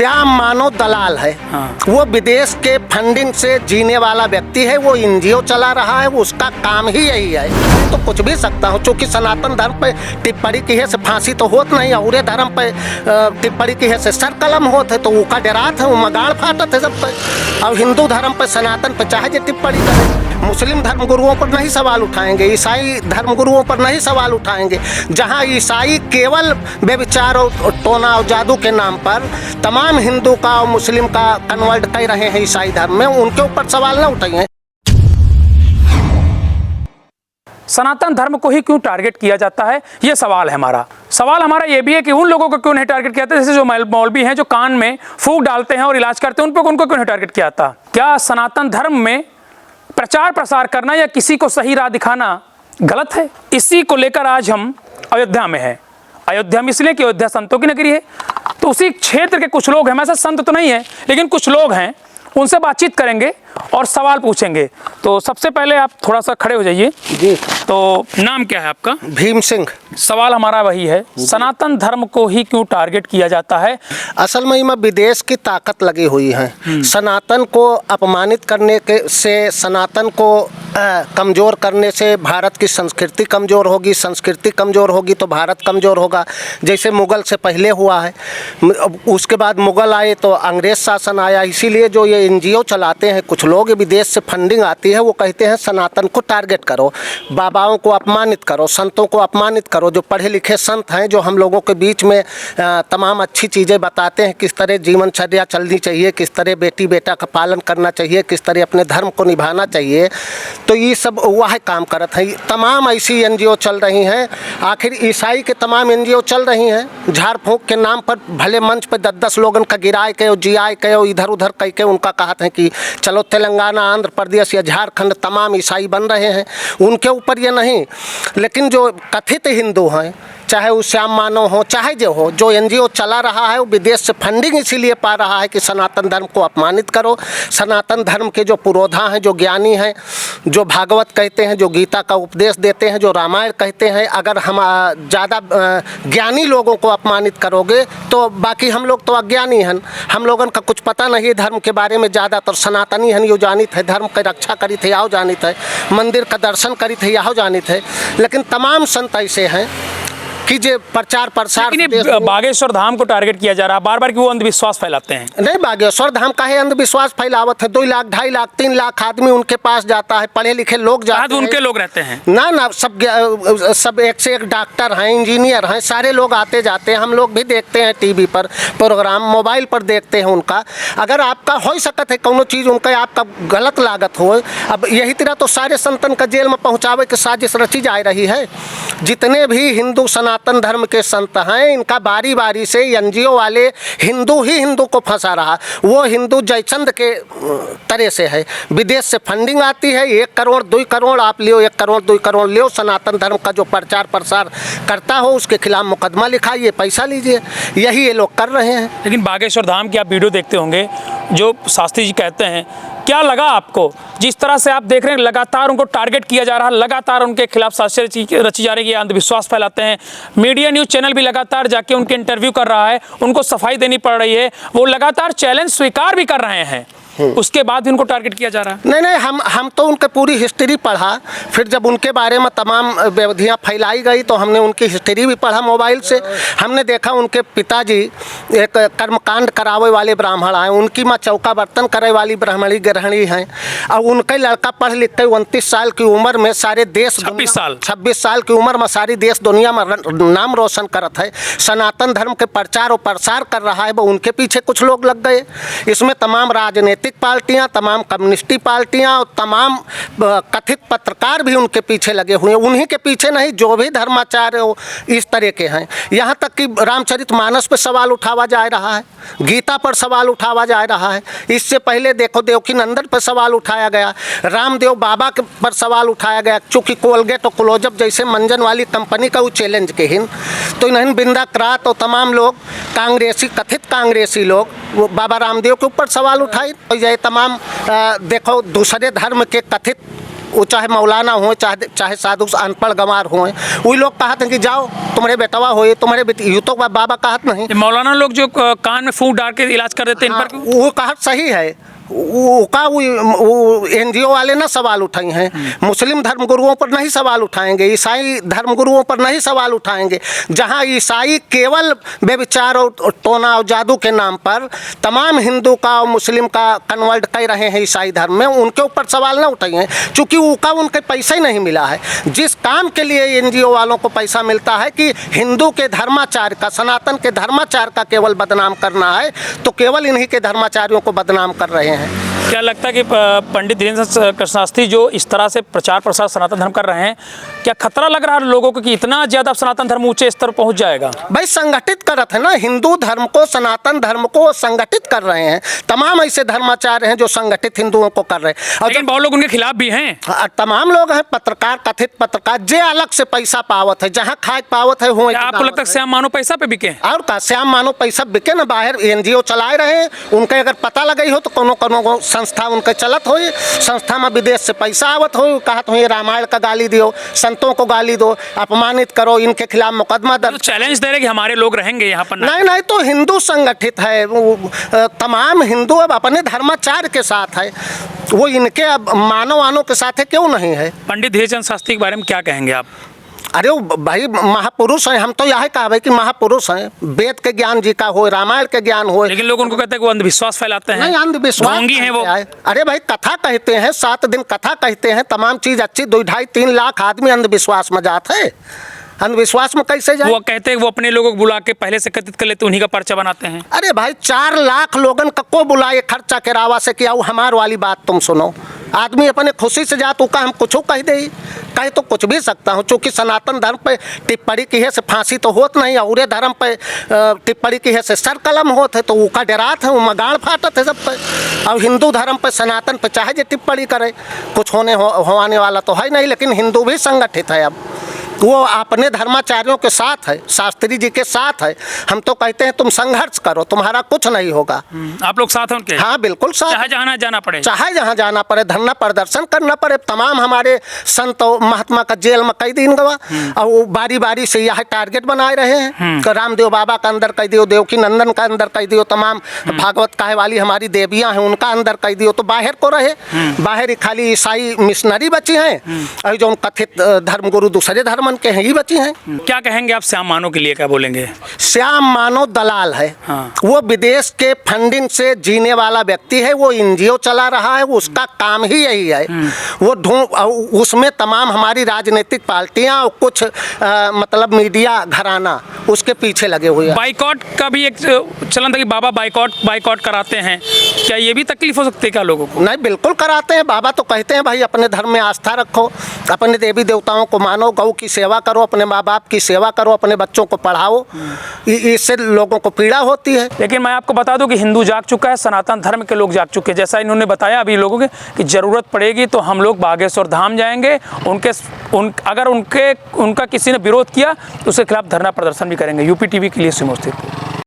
श्याम मानव दलाल है। हाँ। वो विदेश के फंडिंग से जीने वाला व्यक्ति है, वो एनजीओ चला रहा है, उसका काम ही यही है। तो कुछ भी सकता हूँ, चूँकि सनातन धर्म पे टिप्पणी की है से फांसी तो होत नहीं, और धर्म पे टिप्पणी की है से सर कलम होत है, तो वो का डरात है, वो मगाड़ फाटत है सब पे। और हिंदू धर्म पे सनातन पे चाहे जो टिप्पणी करे, मुस्लिम धर्म गुरुओं पर नहीं सवाल उठाएंगे, ईसाई धर्म गुरुओं पर नहीं सवाल उठाएंगे। जहाँ ईसाई केवल व्यभिचार और टोना और जादू के नाम पर तमाम हिंदू का और मुस्लिम का कन्वर्ट कर रहे हैं ईसाई धर्म में, उनके ऊपर सवाल न उठाएंगे। सनातन धर्म को ही क्यों टारगेट किया जाता है, ये सवाल है हमारा। सवाल हमारा ये भी है कि उन लोगों को क्यों नहीं टारगेट किया जाता, जैसे जो मौलवी हैं जो कान में फूंक डालते हैं और इलाज करते हैं, उन पर उनको क्यों नहीं टारगेट किया जाता। क्या सनातन धर्म में प्रचार प्रसार करना या किसी को सही राह दिखाना गलत है? इसी को लेकर आज हम अयोध्या में हैं। अयोध्या में इसलिए कि अयोध्या संतों की नगरी है, तो उसी क्षेत्र के कुछ लोग हैं, हमें संत तो नहीं है लेकिन कुछ लोग हैं, उनसे बातचीत करेंगे और सवाल पूछेंगे। तो सबसे पहले आप थोड़ा सा खड़े हो जाइए जी। तो नाम क्या है आपका? भीम सिंह। सवाल हमारा वही है, सनातन धर्म को ही क्यों टारगेट किया जाता है? असल में इसमें विदेश की ताकत लगी हुई है। सनातन को अपमानित करने के से, सनातन को कमज़ोर करने से भारत की संस्कृति कमज़ोर होगी, संस्कृति कमज़ोर होगी तो भारत कमज़ोर होगा। जैसे मुग़ल से पहले हुआ है, उसके बाद मुग़ल आए तो अंग्रेज़ शासन आया। इसीलिए जो ये एनजीओ चलाते हैं कुछ लोग, विदेश से फंडिंग आती है, वो कहते हैं सनातन को टारगेट करो, बाबाओं को अपमानित करो, संतों को अपमानित करो। जो पढ़े लिखे संत हैं, जो हम लोगों के बीच में तमाम अच्छी चीज़ें बताते हैं, किस तरह जीवनचर्या चलनी चाहिए, किस तरह बेटी बेटा का पालन करना चाहिए, किस तरह अपने धर्म को निभाना चाहिए, तो ये सब वह काम करत है। तमाम ऐसी एनजीओ चल रही हैं। आखिर ईसाई के तमाम एनजीओ चल रही हैं, झाड़ फूँक के नाम पर भले मंच पर 10-10 लोगन का गिराए के और जियाए के और इधर उधर कह के उनका कहते हैं कि चलो तेलंगाना, आंध्र प्रदेश या झारखंड तमाम ईसाई बन रहे हैं, उनके ऊपर ये नहीं। लेकिन जो कथित हिंदू हैं, चाहे वो श्याम मानव हो चाहे जो हो, जो एनजीओ चला रहा है वो विदेश से फंडिंग इसीलिए पा रहा है कि सनातन धर्म को अपमानित करो। सनातन धर्म के जो पुरोधा हैं, जो ज्ञानी हैं, जो भागवत कहते हैं, जो गीता का उपदेश देते हैं, जो रामायण कहते हैं, अगर हम ज़्यादा ज्ञानी लोगों को अपमानित करोगे तो बाकी हम लोग तो अज्ञानी हैं, हम लोगों का कुछ पता नहीं धर्म के बारे में। ज़्यादातर सनातनी हैं, यो जानित है, धर्म की रक्षा करी थे याहो जानित है, मंदिर का दर्शन करी थे याहो जानित है। लेकिन तमाम संत ऐसे हैं कि जो प्रचार प्रसार, बागेश्वर धाम को टारगेट किया जा रहा है बार बार कि वो अंधविश्वास फैलाते हैं। नहीं, बागेश्वर धाम का है अंधविश्वास फैलावत है। 2 लाख 2.5 लाख 3 लाख आदमी उनके पास जाता है, पढ़े लिखे लोग जाते हैं, उनके लोग रहते हैं ना सब एक से एक डॉक्टर हैं, इंजीनियर हैं, सारे लोग आते जाते हैं। हम लोग भी देखते हैं टीवी पर प्रोग्राम, मोबाइल पर देखते हैं उनका। अगर आपका हो सकत है कोनो चीज़ उनका आपका गलत लागत हो, अब यही तरह तो सारे संतन का जेल में पहुँचावे की साजिश रची जा रही है। जितने भी हिंदू सनातन धर्म के संत हैं, इनका बारी बारी से एनजीओ वाले हिंदू ही हिंदू को फंसा रहा। वो हिंदू जयचंद के तरह से है, विदेश से फंडिंग आती है, 1 करोड़ 2 करोड़ आप लियो, 1 करोड़ 2 करोड़ लियो, सनातन धर्म का जो प्रचार प्रसार करता हो उसके खिलाफ मुकदमा लिखाइए, पैसा लीजिए, यही ये लोग कर रहे हैं। लेकिन बागेश्वर धाम की आप वीडियो देखते होंगे, जो शास्त्री जी कहते हैं, क्या लगा आपको? जिस तरह से आप देख रहे हैं लगातार उनको टारगेट किया जा रहा है, लगातार उनके खिलाफ साजिश रची जा रही है, अंधविश्वास फैलाते हैं, मीडिया न्यूज़ चैनल भी लगातार जाके उनके इंटरव्यू कर रहा है, उनको सफाई देनी पड़ रही है, वो लगातार चैलेंज स्वीकार भी कर रहे हैं, उसके बाद भी उनको टारगेट किया जा रहा है। नहीं, हम तो उनके पूरी हिस्ट्री पढ़ा, फिर जब उनके बारे में तमाम व्यवधियाँ फैलाई गई तो हमने उनकी हिस्ट्री भी पढ़ा मोबाइल से। हमने देखा उनके पिताजी एक कर्मकांड करावे वाले ब्राह्मण हैं, उनकी माँ चौका बर्तन करे वाली ब्राह्मणी गृहिणी हैं, और उनका लड़का पढ़ लिख के 29 साल की उम्र में सारे देश 26 साल की उम्र में सारी देश दुनिया में नाम रोशन करत है, सनातन धर्म के प्रचार और प्रसार कर रहा है। वो उनके पीछे कुछ लोग लग गए। इसमें तमाम राजनीतिक पार्टियां, तमाम कम्युनिस्टी पार्टियां और तमाम कथित पत्रकार भी उनके पीछे लगे हुए हैं। उन्हीं के पीछे नहीं, जो भी धर्माचार्य हो इस तरह के हैं। यहाँ तक कि रामचरितमानस पर सवाल उठावा जा रहा है, गीता पर सवाल उठावा जा रहा है। इससे पहले देखो देवकीनंदन पर सवाल उठाया गया, रामदेव बाबा के पर सवाल उठाया गया, चूँकि कोलगेट और क्लोजअप जैसे मंजन वाली कंपनी का वो चैलेंज के हिन, तो इन्हें बिंदा करात और तमाम लोग कांग्रेसी, कथित कांग्रेसी लोग वो बाबा रामदेव के ऊपर सवाल उठाए। ये तमाम देखो दूसरे धर्म के कथित वो चाहे मौलाना हो, चाहे साधु अनपढ़ गंवार हो, वही लोग कहते हैं कि जाओ तुम्हारे बेटवा हो, तुम्हारे बेटी, यूँ तो बाबा कहत नहीं। ये मौलाना लोग जो कान में फूंक डाल के इलाज कर देते हैं इन पर क्यों? वो कहत सही है, वो एनजीओ वाले ना सवाल उठाए हैं। मुस्लिम धर्मगुरुओं पर नहीं सवाल उठाएंगे, ईसाई धर्मगुरुओं पर नहीं सवाल उठाएंगे। जहां ईसाई केवल व्यभिचार और टोना और जादू के नाम पर तमाम हिंदू का और मुस्लिम का कन्वर्ट कर रहे हैं ईसाई धर्म में, उनके ऊपर सवाल ना उठाए हैं, क्योंकि उनका उनके पैसा ही नहीं मिला है। जिस काम के लिए एनजीओ वालों को पैसा मिलता है कि हिंदू के धर्माचार का, सनातन के धर्माचार का केवल बदनाम करना है, तो केवल इन्हीं के धर्माचार्यों को बदनाम कर रहे हैं। क्या लगता है कि पंडित धीरेन्द्र कृष्ण शास्त्री जो इस तरह से प्रचार प्रसार सनातन धर्म कर रहे हैं, क्या खतरा लग रहा है लोगों को कि इतना ज़्यादा सनातन धर्म ऊंचे स्तर पहुंच जाएगा? भाई संगठित करत है ना, हिंदू धर्म को, सनातन धर्म को संगठित कर रहे हैं। तमाम ऐसे धर्माचार्य हैं जो संगठित हिंदुओं को कर रहे हैं, और लेकिन बहुत लोग उनके खिलाफ भी हैं। तमाम लोग हैं, पत्रकार, कथित पत्रकार, जे अलग से पैसा पावत है, जहाँ खाए पावत है हो। आपको लगता है श्याम मानो पैसा पे बिके? और का श्याम मानो पैसा बिके ना, बाहर एनजीओ चलाए रहे हैं, उनके अगर पता लगी हो तो कोनो संस्था उनके चलत हो, संस्था में विदेश से पैसा आवत हो, कहत हो रामायण का गाली दियो, संतों को गाली दो, अपमानित करो, इनके खिलाफ मुकदमा दर्ज। तो चैलेंज दे रहे कि हमारे लोग रहेंगे यहाँ पर? नहीं, तो हिंदू संगठित है, तमाम हिंदू अब अपने धर्माचार के साथ है, वो इनके अब मानव के साथ है, क्यों नहीं है? पंडित धीरेन्द्र शास्त्री के बारे में क्या कहेंगे आप? अरे भाई महापुरुष हैं, हम तो यह कहते कि महापुरुष हैं, वेद के ज्ञान जी का हो, रामायण के ज्ञान हो। लेकिन लोग उनको कहते हैं कि वो अंधविश्वास फैलाते हैं। नहीं, अंधविश्वास हैं वो। अरे भाई कथा कहते हैं, 7 दिन कथा कहते हैं, तमाम चीज अच्छी, 2-2.5-3 लाख आदमी अंधविश्वास में जाते हैं, अंधविश्वास में कैसे जाए? वो कहते हैं वो अपने लोगों को बुला के पहले से कथित कर लेते, उन्हीं का पर्चा बनाते हैं। अरे भाई 4 लाख लोगन को बुलाए खर्चा के रावा से किया, वो हमार वाली बात तुम सुनो। आदमी अपने खुशी से जा तो का हम कुछ कह दे, कहे तो कुछ भी सकता हूँ, चूँकि सनातन धर्म पे टिप्पणी की है से फांसी तो होत नहीं, और धर्म पे टिप्पणी की है से सर कलम होत है, तो वो का डरात है, वो मगाड़ फाटत है सब पे। और हिंदू धर्म पे, सनातन पे चाहे जो टिप्पणी करे, कुछ होने वाला तो है नहीं। लेकिन हिंदू भी संगठित है, अब वो अपने धर्माचार्यों के साथ है, शास्त्री जी के साथ है। हम तो कहते हैं तुम संघर्ष करो, तुम्हारा कुछ नहीं होगा। आप लोग साथ हैं उनके? हाँ बिल्कुल साथ, चाहे जहाँ जाना पड़े, चाहे जहाँ जाना पड़े, धरना प्रदर्शन करना पड़े। तमाम हमारे संत महात्मा का जेल में कई दिन गवा, और वो बारी बारी से यह टारगेट बनाए रहे हैं कि रामदेव बाबा का अंदर कह दियो, देवकी नंदन का अंदर कह दियो, तमाम भागवत कहे वाली हमारी देवियाँ हैं उनका अंदर कह दियो, तो बाहर को रहे। बाहर खाली ईसाई मिशनरी बची हैं, और जो कथित धर्मगुरु दूसरे धर्म के हैं ही बची हैं। क्या कहेंगे आप श्याम मानो के लिए, क्या बोलेंगे? श्याम मानो दलाल है। हाँ। वो विदेश के फंडिंग से जीने वाला व्यक्ति है, वो एनजीओ चला रहा है, उसका काम ही यही है। वो उसमें तमाम हमारी राजनीतिक पार्टियां और कुछ मतलब मीडिया घराना उसके पीछे लगे हुए हैं। बाइकॉट का भी एक चलन था कि बाबा बाइकॉट कराते हैं, क्या ये भी तकलीफ हो सकती है क्या लोगों को? नहीं, बिल्कुल कराते हैं। बाबा तो कहते हैं भाई अपने धर्म में आस्था रखो, अपने देवी देवताओं को मानो, गौ की सेवा करो, अपने माँ बाप की सेवा करो, अपने बच्चों को पढ़ाओ, इससे लोगों को पीड़ा होती है। लेकिन मैं आपको बता दूं कि हिंदू जाग चुका है, सनातन धर्म के लोग जाग चुके हैं। जैसा इन्होंने बताया अभी लोगों के कि जरूरत पड़ेगी तो हम लोग बागेश्वर धाम जाएंगे, अगर उनका किसी ने विरोध किया तो उसके खिलाफ धरना प्रदर्शन भी करेंगे। यूपी टीवी के लिए सिमोर से।